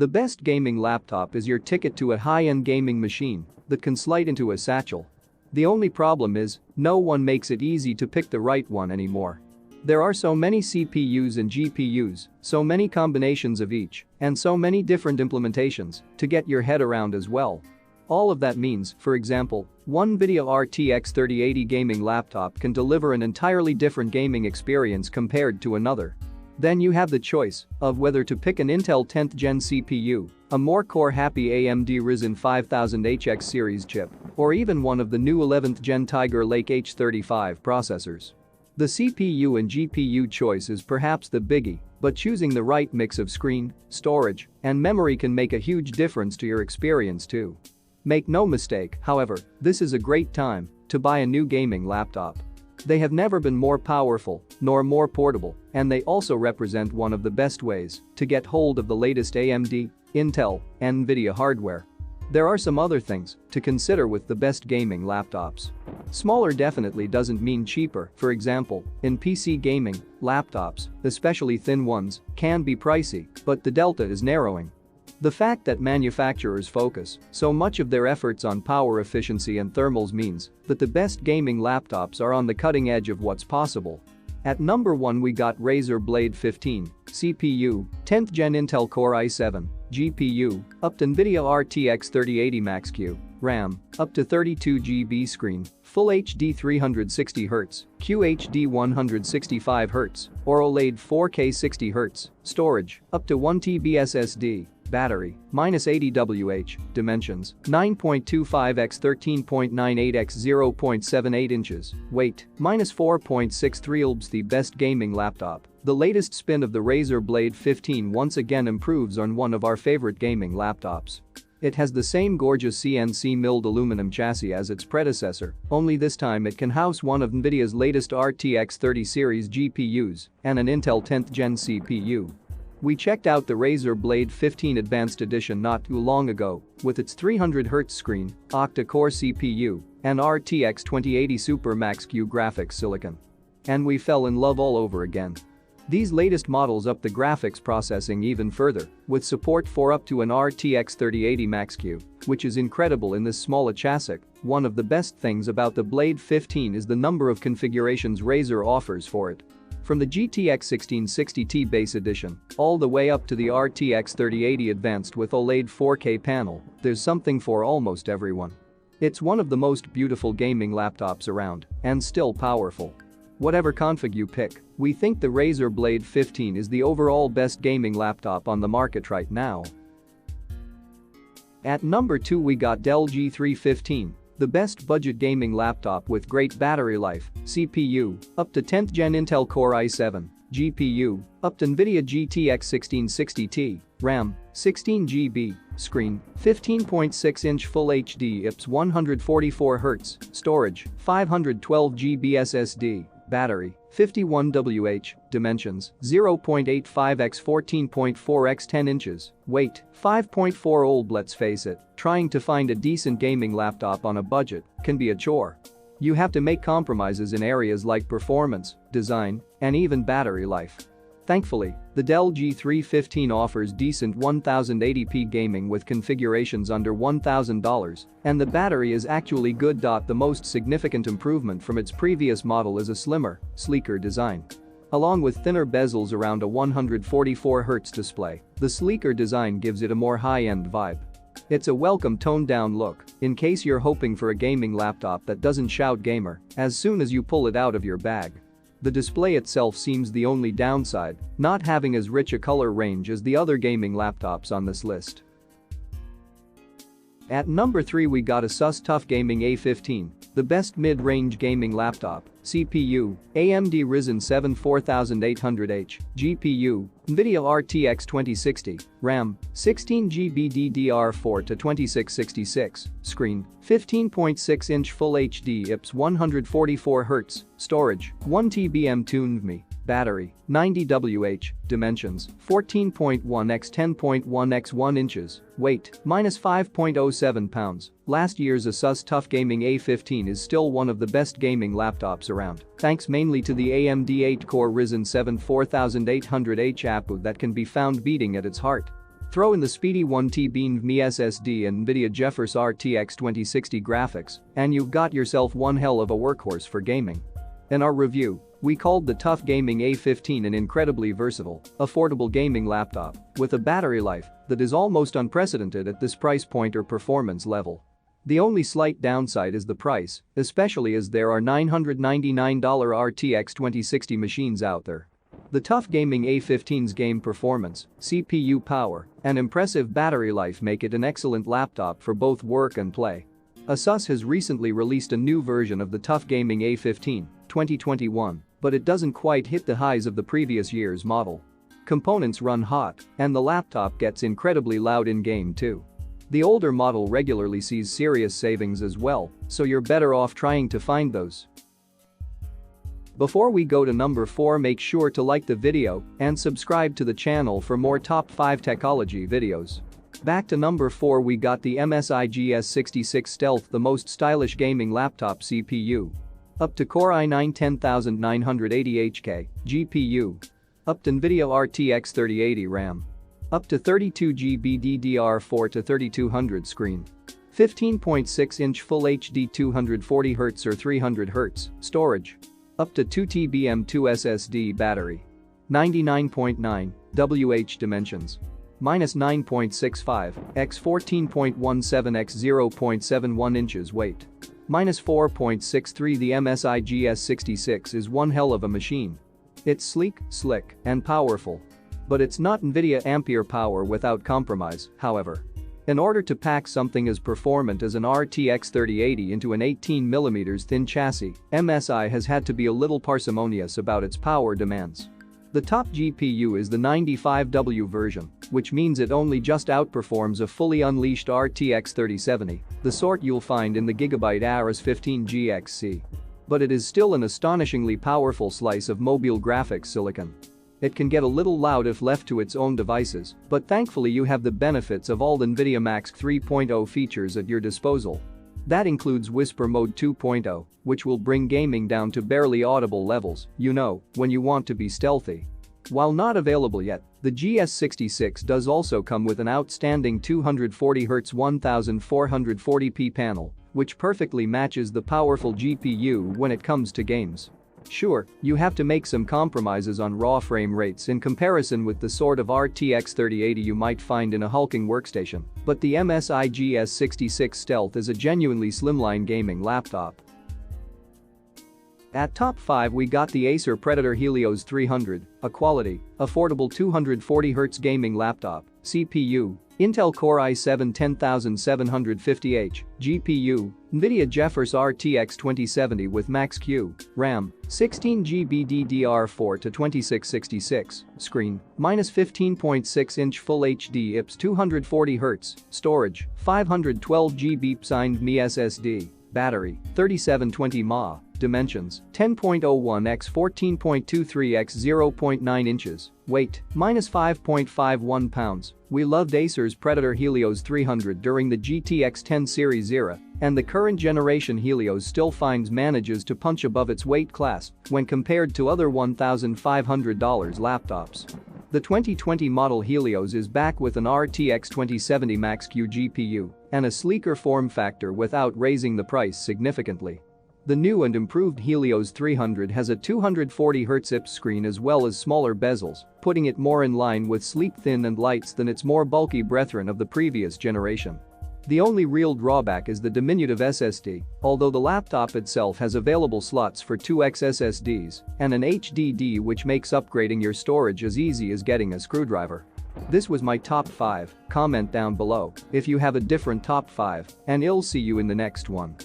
The best gaming laptop is your ticket to a high-end gaming machine that can slide into a satchel. The only problem is, no one makes it easy to pick the right one anymore. There are so many CPUs and GPUs, so many combinations of each, and so many different implementations to get your head around as well. All of that means, for example, one NVIDIA RTX 3080 gaming laptop can deliver an entirely different gaming experience compared to another. Then you have the choice of whether to pick an Intel 10th Gen CPU, a more core-happy AMD Ryzen 5000HX series chip, or even one of the new 11th Gen Tiger Lake H35 processors. The CPU and GPU choice is perhaps the biggie, but choosing the right mix of screen, storage, and memory can make a huge difference to your experience too. Make no mistake, however, this is a great time to buy a new gaming laptop. They have never been more powerful, nor more portable, and they also represent one of the best ways to get hold of the latest AMD, Intel, and NVIDIA hardware. There are some other things to consider with the best gaming laptops. Smaller definitely doesn't mean cheaper. For example, in PC gaming, laptops, especially thin ones, can be pricey, but the delta is narrowing. The fact that manufacturers focus so much of their efforts on power efficiency and thermals means that the best gaming laptops are on the cutting edge of what's possible. At number 1 we got Razer Blade 15, CPU, 10th Gen Intel Core i7, GPU, up to NVIDIA RTX 3080 Max-Q, RAM, up to 32GB screen, Full HD 360Hz, QHD 165Hz, or OLED 4K 60Hz, storage, up to 1TB SSD. Battery, -80 Wh, dimensions, 9.25 x 13.98 x 0.78 inches, weight, -4.63 lbs. The best gaming laptop. The latest spin of the Razer Blade 15 once again improves on one of our favorite gaming laptops. It has the same gorgeous CNC milled aluminum chassis as its predecessor, only this time it can house one of NVIDIA's latest RTX 30 series GPUs and an Intel 10th Gen CPU. We checked out the Razer Blade 15 Advanced Edition not too long ago with its 300Hz screen, octa-core CPU, and RTX 2080 Super Max-Q graphics silicon. And we fell in love all over again. These latest models up the graphics processing even further with support for up to an RTX 3080 Max-Q, which is incredible in this small a chassis. One of the best things about the Blade 15 is the number of configurations Razer offers for it. From the GTX 1660Ti base edition all the way up to the RTX 3080 Advanced with OLED 4K panel, there's something for almost everyone. It's one of the most beautiful gaming laptops around and still powerful. Whatever config you pick, we think the Razer Blade 15 is the overall best gaming laptop on the market right now. At number 2 we got Dell G315. The best budget gaming laptop with great battery life, CPU, up to 10th Gen Intel Core i7, GPU, up to NVIDIA GTX 1660Ti, RAM, 16GB, screen, 15.6-inch Full HD IPS 144Hz, storage, 512GB SSD, battery, 51 Wh, dimensions, 0.85 x 14.4 x 10 inches, weight, 5.4 old. Let's face it, trying to find a decent gaming laptop on a budget can be a chore. You have to make compromises in areas like performance, design, and even battery life. Thankfully, the Dell G315 offers decent 1080p gaming with configurations under $1,000, and the battery is actually good. The most significant improvement from its previous model is a slimmer, sleeker design. Along with thinner bezels around a 144Hz display, the sleeker design gives it a more high-end vibe. It's a welcome toned-down look in case you're hoping for a gaming laptop that doesn't shout gamer as soon as you pull it out of your bag. The display itself seems the only downside, not having as rich a color range as the other gaming laptops on this list. At number 3 we got Asus TUF A15, the best mid-range gaming laptop, CPU, AMD Ryzen 7 4800H, GPU, NVIDIA RTX 2060, RAM, 16GB DDR4 to 2666, screen, 15.6-inch Full HD IPS 144Hz, storage, 1TB M2 battery, 90 Wh, dimensions, 14.1 x 10.1 x 1 inches, weight, -5.07 pounds. Last year's Asus TUF A15 is still one of the best gaming laptops around, thanks mainly to the AMD 8-core Ryzen 7 4800H APU that can be found beating at its heart. Throw in the speedy 1TB NVMe SSD and NVIDIA GeForce RTX 2060 graphics, and you've got yourself one hell of a workhorse for gaming. In our review, we called the TUF Gaming A15 an incredibly versatile, affordable gaming laptop with a battery life that is almost unprecedented at this price point or performance level. The only slight downside is the price, especially as there are $999 RTX 2060 machines out there. The TUF Gaming A15's game performance, CPU power, and impressive battery life make it an excellent laptop for both work and play. Asus has recently released a new version of the TUF Gaming A15, 2021, but it doesn't quite hit the highs of the previous year's model. Components run hot, and the laptop gets incredibly loud in-game too. The older model regularly sees serious savings as well, so you're better off trying to find those. Before we go to number 4, make sure to like the video and subscribe to the channel for more top 5 technology videos. Back to number 4, we got the MSI GS66 Stealth, the most stylish gaming laptop CPU. Up to Core i9 10980HK, GPU. Up to NVIDIA RTX 3080 RAM. Up to 32GB DDR4 to 3200 screen. 15.6-inch Full HD 240Hz or 300Hz storage. Up to 2TB M2 SSD battery. 99.9 WH dimensions. -9.65 x 14.17 x 0.71 inches weight. -4.63. The MSI GS66 is one hell of a machine. It's sleek, slick, and powerful. But it's not NVIDIA Ampere power without compromise, however. In order to pack something as performant as an RTX 3080 into an 18mm thin chassis, MSI has had to be a little parsimonious about its power demands. The top GPU is the 95W version, which means it only just outperforms a fully unleashed RTX 3070, the sort you'll find in the Gigabyte Aorus 15G XC. But it is still an astonishingly powerful slice of mobile graphics silicon. It can get a little loud if left to its own devices, but thankfully you have the benefits of all NVIDIA Max 3.0 features at your disposal. That includes Whisper Mode 2.0, which will bring gaming down to barely audible levels, when you want to be stealthy. While not available yet, the GS66 does also come with an outstanding 240Hz 1440p panel, which perfectly matches the powerful GPU when it comes to games. Sure, you have to make some compromises on raw frame rates in comparison with the sort of RTX 3080 you might find in a hulking workstation, but the MSI GS66 Stealth is a genuinely slimline gaming laptop. At top 5, we got the Acer Predator Helios 300, a quality, affordable 240Hz gaming laptop, CPU, Intel Core i7 10750H, GPU, NVIDIA GeForce RTX 2070 with Max-Q, RAM, 16GB DDR4 to 2666, screen, -15.6-inch Full HD IPS 240Hz, storage, 512GB signed NVMe SSD, battery, 3720 mAh, dimensions, 10.01 x 14.23 x 0.9 inches, weight, -5.51 pounds. We loved Acer's Predator Helios 300 during the GTX 10 series era, and the current generation Helios still manages to punch above its weight class when compared to other $1,500 laptops. The 2020 model Helios is back with an RTX 2070 Max-Q GPU and a sleeker form factor without raising the price significantly. The new and improved Helios 300 has a 240Hz IPS screen as well as smaller bezels, putting it more in line with sleek, thin and lights than its more bulky brethren of the previous generation. The only real drawback is the diminutive SSD, although the laptop itself has available slots for 2x SSDs and an HDD, which makes upgrading your storage as easy as getting a screwdriver. This was my top 5, comment down below if you have a different top 5, and I'll see you in the next one.